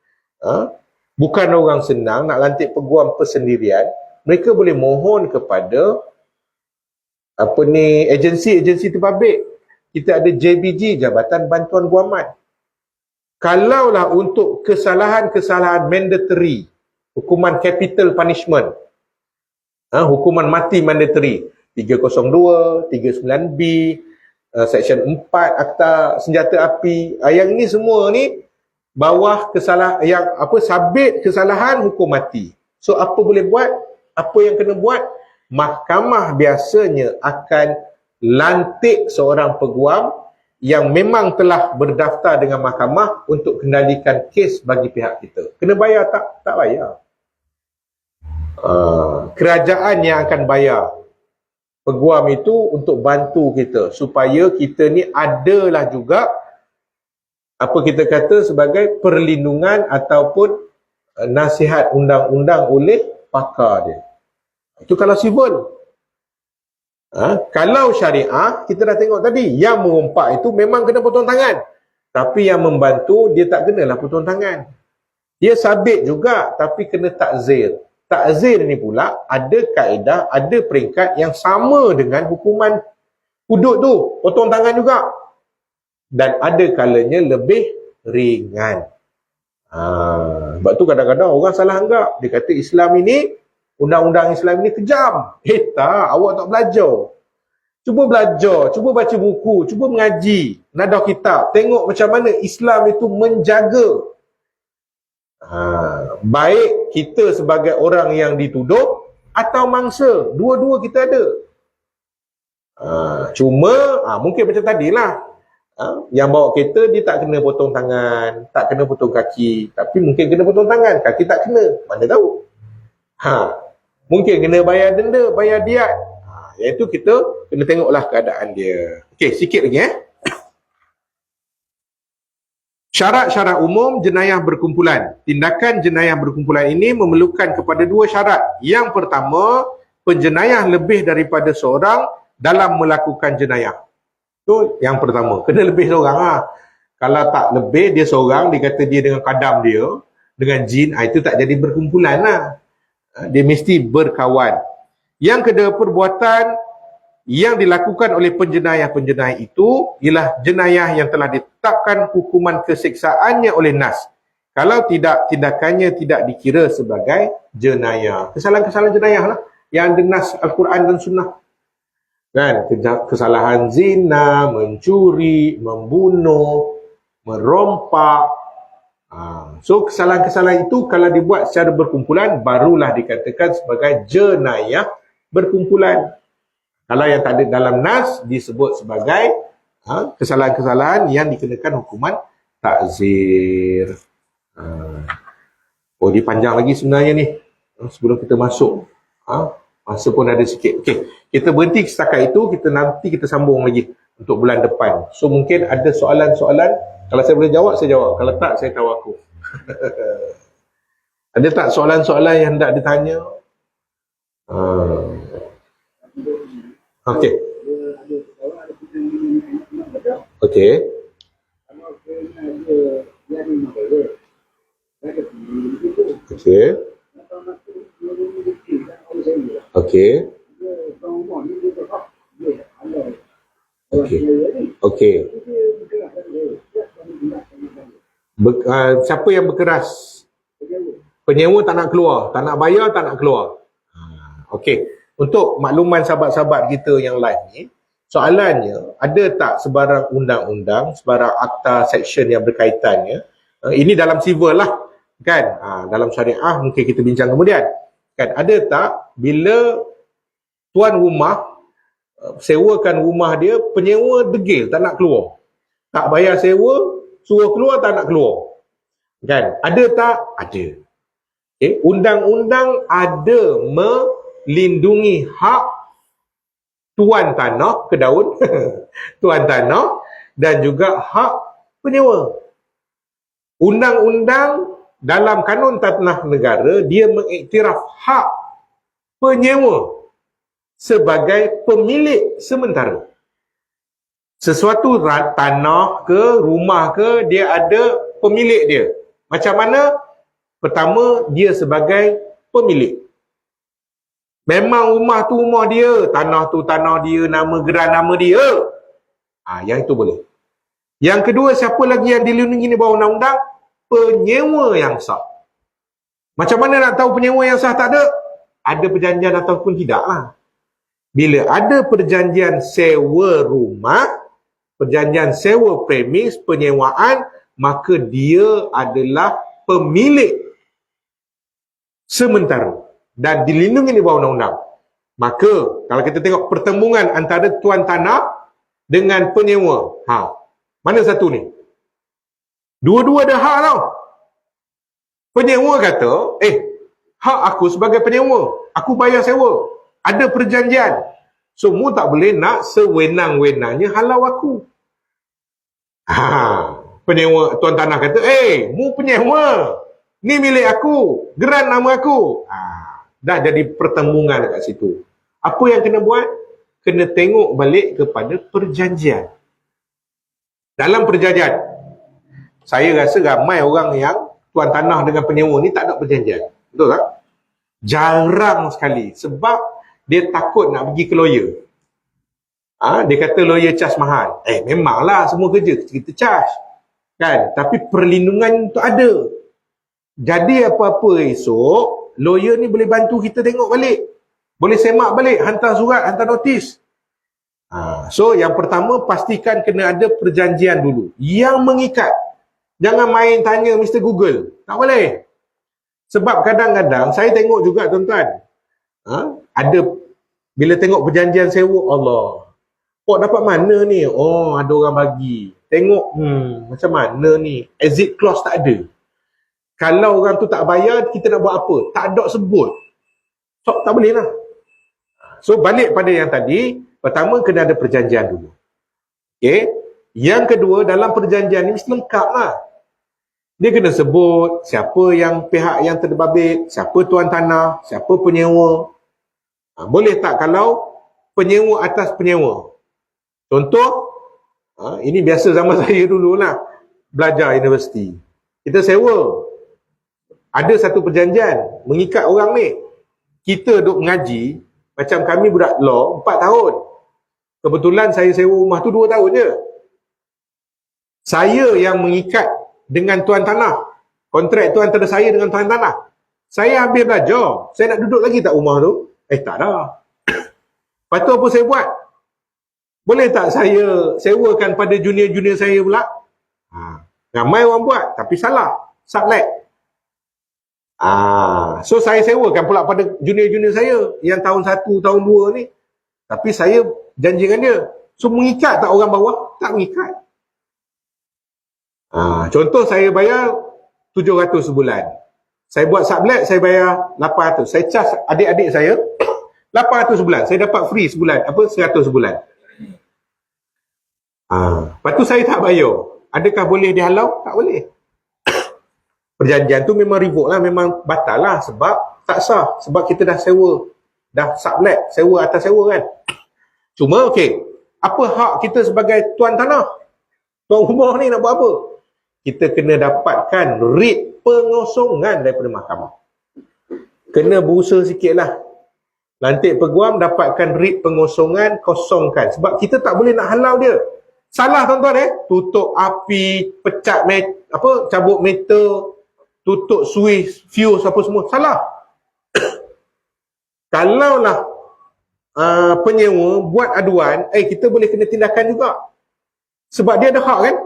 bukan orang senang nak lantik peguam persendirian, mereka boleh mohon kepada agensi-agensi terbabit. Kita ada JBG, Jabatan Bantuan Guaman. Kalaulah untuk kesalahan-kesalahan mandatory, hukuman capital punishment, hukuman mati mandatory, 302, 39B, Seksyen 4 Akta Senjata Api, yang ini semua ni bawah sabit kesalahan hukum mati. So apa boleh buat? Apa yang kena buat? Mahkamah biasanya akan lantik seorang peguam yang memang telah berdaftar dengan mahkamah untuk kendalikan kes bagi pihak kita. Kena bayar tak? Tak bayar. Kerajaan yang akan bayar peguam itu untuk bantu kita supaya kita ni adalah juga apa kita kata sebagai perlindungan ataupun nasihat undang-undang oleh pakar dia. Itu kalau civil. Kalau syariah, kita dah tengok tadi, yang merompak itu memang kena potong tangan. Tapi yang membantu, dia tak kenalah potong tangan. Dia sabit juga, tapi kena takzir. Takzir ni pula ada kaedah, ada peringkat yang sama dengan hukuman hudud tu, potong tangan juga. Dan ada kalanya lebih ringan. Sebab tu kadang-kadang orang salah anggap. Dia kata Islam ini, undang-undang Islam ini kejam. Tak, awak tak belajar. Cuba belajar, cuba baca buku, cuba mengaji, nadah kitab. Tengok macam mana Islam itu menjaga. Baik kita sebagai orang yang dituduh atau mangsa. Dua-dua kita ada. Cuma, mungkin macam tadilah. Yang bawa kereta, dia tak kena potong tangan, tak kena potong kaki. Tapi mungkin kena potong tangan, kaki tak kena. Mana tahu? Mungkin kena bayar denda, bayar diat. Iaitu kita kena tengoklah keadaan dia. Okey, sikit lagi Syarat-syarat umum jenayah berkumpulan. Tindakan jenayah berkumpulan ini memerlukan kepada dua syarat. Yang pertama, penjenayah lebih daripada seorang dalam melakukan jenayah. Itu yang pertama. Kena lebih seorang. Kalau tak lebih, dia seorang, dia kata dia dengan kadam dia, dengan jin, itu tak jadi berkumpulan lah. Dia mesti berkawan. Yang kedua, perbuatan yang dilakukan oleh penjenayah-penjenayah itu ialah jenayah yang telah ditetapkan hukuman keseksaannya oleh nas. Kalau tidak, tindakannya tidak dikira sebagai jenayah. Kesalahan-kesalahan jenayah lah yang ada nas Al-Quran dan Sunnah. Kan? Kesalahan zina, mencuri, membunuh, merompak. So kesalahan-kesalahan itu kalau dibuat secara berkumpulan barulah dikatakan sebagai jenayah berkumpulan. Kalau yang tak ada dalam nas disebut sebagai kesalahan-kesalahan yang dikenakan hukuman takzir. Dia panjang lagi sebenarnya ni. Sebelum kita masuk, masa pun ada sikit. Okey, kita berhenti setakat itu. Nanti kita sambung lagi untuk bulan depan. So mungkin ada soalan-soalan. Kalau saya boleh jawab, saya jawab. Kalau tak, saya tawakuf. Ada tak soalan-soalan yang hendak ditanya? Okey. Okey. Okey. Okey. Okey. Okey. Siapa yang berkeras? Penyewa tak nak keluar, tak nak bayar, tak nak keluar. Okey. Untuk makluman sahabat-sahabat kita yang live ni, soalannya, ada tak sebarang undang-undang, sebarang akta section yang berkaitannya, ini dalam civil lah, kan? Dalam syariah mungkin kita bincang kemudian. Kan, ada tak bila tuan rumah sewakan rumah dia, penyewa degil, tak nak keluar. Tak bayar sewa, suruh keluar, tak nak keluar. Kan? Ada tak? Ada. Okay. Undang-undang ada melindungi hak tuan tanah ke daun, tuan tanah dan juga hak penyewa. Undang-undang dalam kanun tanah negara, dia mengiktiraf hak penyewa sebagai pemilik sementara. Sesuatu tanah ke, rumah ke, dia ada pemilik dia. Macam mana? Pertama, dia sebagai pemilik. Memang rumah tu rumah dia, tanah tu tanah dia, nama geran nama dia. Yang itu boleh. Yang kedua, siapa lagi yang dilindungi di bawah undang-undang? Penyewa yang sah. Macam mana nak tahu penyewa yang sah tak ada? Ada perjanjian ataupun tidak lah. Bila ada perjanjian sewa rumah, perjanjian sewa premis, penyewaan, maka dia adalah pemilik sementara dan dilindungi di bawah undang-undang. Maka kalau kita tengok pertembungan antara tuan tanah dengan penyewa, mana satu ni? Dua-dua ada hak tau. Penyewa kata, hak aku sebagai penyewa, aku bayar sewa, ada perjanjian, semua tak boleh nak sewenang-wenangnya halau aku. Penyewa, tuan tanah kata, mu penyewa, ni milik aku, geran nama aku. Dah jadi pertembungan dekat situ. Apa yang kena buat? Kena tengok balik kepada perjanjian. Dalam perjanjian, saya rasa ramai orang yang tuan tanah dengan penyewa ni tak ada perjanjian. Betul tak? Jarang sekali. Sebab dia takut nak pergi ke lawyer. Dia kata lawyer charge mahal. Memanglah semua kerja kita charge. Kan? Tapi perlindungan tu ada. Jadi apa-apa esok, lawyer ni boleh bantu kita tengok balik. Boleh semak balik, hantar surat, hantar notis. So yang pertama, pastikan kena ada perjanjian dulu yang mengikat. Jangan main tanya Mr. Google. Tak boleh. Sebab kadang-kadang saya tengok juga tuan-tuan, ada bila tengok perjanjian sewa, Allah, dapat mana ni? Ada orang bagi. Tengok, macam mana ni? Exit clause tak ada. Kalau orang tu tak bayar, kita nak buat apa? Tak ada sebut. So, tak boleh lah. So, balik pada yang tadi, pertama kena ada perjanjian dulu. Okay? Yang kedua, dalam perjanjian ni mesti lengkap lah. Dia kena sebut siapa yang pihak yang terbabit, siapa tuan tanah, siapa penyewa. Boleh tak kalau penyewa atas penyewa? Contoh, ini biasa zaman saya dululah, belajar universiti. Kita sewa. Ada satu perjanjian mengikat orang ni. Kita duk mengaji, macam kami budak law 4 tahun. Kebetulan saya sewa rumah tu 2 tahun je. Saya yang mengikat dengan tuan tanah. Kontrak tu antara saya dengan tuan tanah. Saya habis belajar. Saya nak duduk lagi tak rumah tu? Tak dah. Lepas tu apa saya buat? Boleh tak saya sewakan pada junior-junior saya pula? Ramai orang buat, tapi salah. Sublet. So saya sewakan pula pada junior-junior saya yang tahun 1, tahun 2 ni. Tapi saya janji dengan dia. So mengikat tak orang bawah? Tak mengikat. Contoh saya bayar 700 sebulan. Saya buat sublet, saya bayar 800. Saya charge adik-adik saya 800 sebulan. Saya dapat free sebulan. 100 sebulan. Lepas tu saya tak bayar. Adakah boleh dihalau? Tak boleh. Perjanjian tu memang revoke lah, memang batal lah. Sebab tak sah. Sebab kita dah sewa. Dah sublet, sewa atas sewa kan. Cuma apa hak kita sebagai tuan tanah? Tuan rumah ni nak buat apa? Kita kena dapatkan writ pengosongan daripada mahkamah. Kena berusaha sikit lah. Lantik peguam dapatkan writ pengosongan, kosongkan. Sebab kita tak boleh nak halau dia. Salah tuan-tuan tutup api, pecat cabut meter, tutup suis, fuse apa semua. Salah. Kalaulah penyewa buat aduan, kita boleh kena tindakan juga. Sebab dia ada hak kan?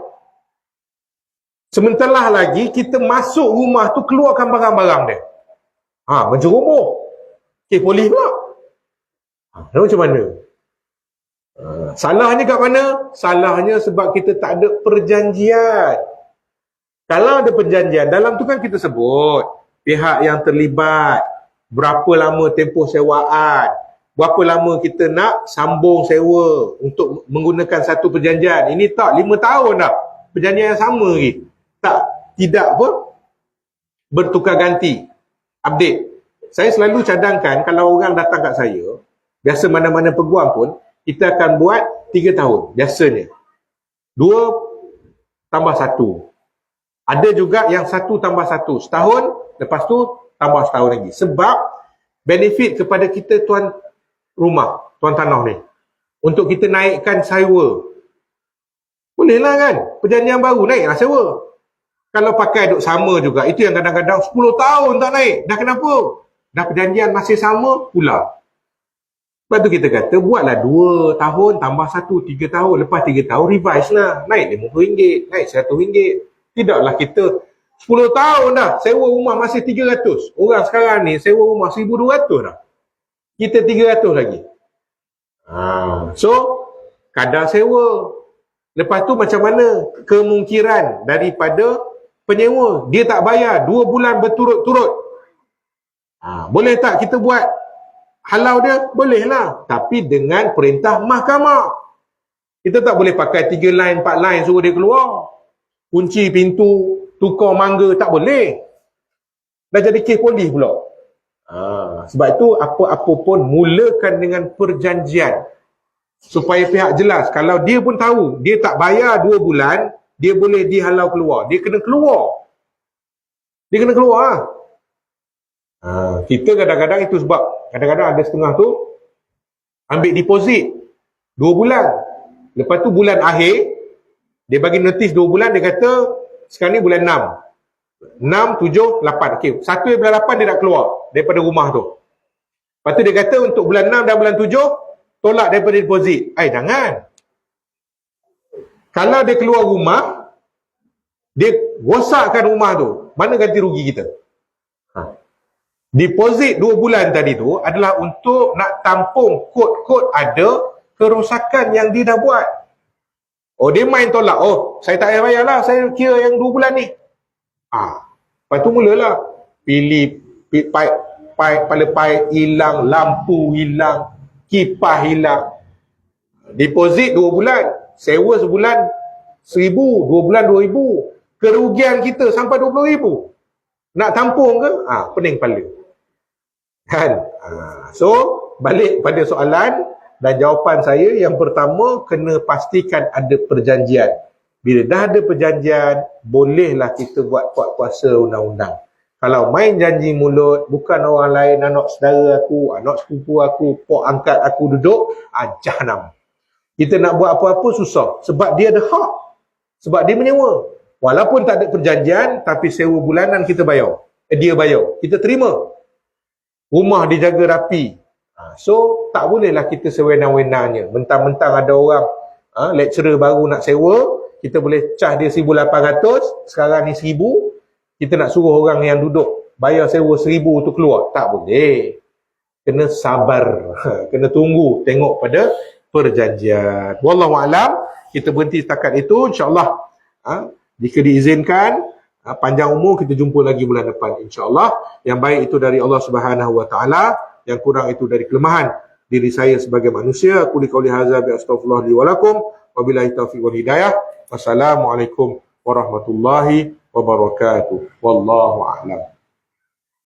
Sementara lagi kita masuk rumah tu, keluarkan barang-barang dia. Menjerumus. Kes polis pula. Macam mana? Salahnya kat mana? Salahnya sebab kita tak ada perjanjian. Kalau ada perjanjian, dalam tu kan kita sebut pihak yang terlibat, berapa lama tempoh sewaan, berapa lama kita nak sambung sewa untuk menggunakan satu perjanjian. Ini tak 5 tahun dah perjanjian yang sama lagi. Tidak bertukar ganti, update. Saya selalu cadangkan kalau orang datang kat saya, biasa mana-mana peguam pun, kita akan buat 3 tahun biasanya. 2 tambah 1. Ada juga yang 1 tambah 1 setahun, lepas tu tambah setahun lagi. Sebab benefit kepada kita tuan rumah, tuan tanah ni, untuk kita naikkan sewa. Bolehlah kan, perjanjian baru naiklah sewa. Kalau pakai duk sama juga, itu yang kadang-kadang 10 tahun tak naik. Dah kenapa? Dah perjanjian masih sama pula. Lepas tu kita kata, buatlah 2 tahun tambah 1, 3 tahun. Lepas 3 tahun, revise lah. Naik RM50, naik RM100. Tidaklah kita 10 tahun dah, sewa rumah masih 300. Orang sekarang ni sewa rumah 1,200 dah. Kita 300 lagi. So, kadar sewa. Lepas tu macam mana kemungkinan daripada penyewa? Dia tak bayar 2 bulan berturut-turut. Boleh tak kita buat halau dia? Bolehlah. Tapi dengan perintah mahkamah. Kita tak boleh pakai 3 line, 4 line suruh dia keluar. Kunci pintu, tukar mangga, tak boleh. Dah jadi kes polis pula. Sebab itu apa-apa pun mulakan dengan perjanjian. Supaya pihak jelas. Kalau dia pun tahu, dia tak bayar 2 bulan, dia boleh dihalau keluar. Dia kena keluar. Dia kena keluar. Kita kadang-kadang itu sebab kadang-kadang ada setengah tu ambil deposit 2 bulan. Lepas tu bulan akhir, dia bagi notis 2 bulan, dia kata sekarang ni bulan 6. 6, 7, 8. Okay. 1 bulan 8 dia nak keluar daripada rumah tu. Lepas tu dia kata untuk bulan 6 dan bulan 7, tolak daripada deposit. Jangan. Kalau dia keluar rumah, dia rosakkan rumah tu, mana ganti rugi kita? Deposit 2 bulan tadi tu adalah untuk nak tampung kod-kod ada kerosakan yang dia dah buat. Dia main tolak. Saya tak payah bayar lah, saya kira yang 2 bulan ni. Lepas tu mulalah pilih pipe hilang, lampu hilang, kipas hilang. Deposit 2 bulan, sewa sebulan 1,000, 2 bulan 2,000. Kerugian kita sampai 20,000. Nak tampung ke? Pening kepala. Kan? So, balik pada soalan dan jawapan saya, yang pertama, kena pastikan ada perjanjian. Bila dah ada perjanjian, bolehlah kita buat kuasa undang-undang. Kalau main janji mulut, bukan orang lain, anak saudara aku, anak sepupu aku, pok angkat aku duduk, jahanam. Kita nak buat apa-apa susah. Sebab dia ada hak. Sebab dia menyewa. Walaupun tak ada perjanjian, tapi sewa bulanan kita bayar. Dia bayar. Kita terima. Rumah dijaga rapi. So, tak bolehlah kita sewenang-wenangnya. Mentang-mentang ada orang lecturer baru nak sewa, kita boleh cah dia 1,800, sekarang ni 1,000, kita nak suruh orang yang duduk bayar sewa 1,000 tu keluar. Tak boleh. Kena sabar. Kena tunggu, tengok pada perjanjian. Wallahualam, kita berhenti setakat itu. InsyaAllah, jika diizinkan, panjang umur, kita jumpa lagi bulan depan, insyaAllah. Yang baik itu dari Allah Subhanahu Wa Taala, yang kurang itu dari kelemahan diri saya sebagai manusia. Qul qouli hadza bi astaghfirullah li wa lakum wa billahi taufiq wal hidayah. Wassalamualaikum warahmatullahi wabarakatuh. Wallahu a'lam.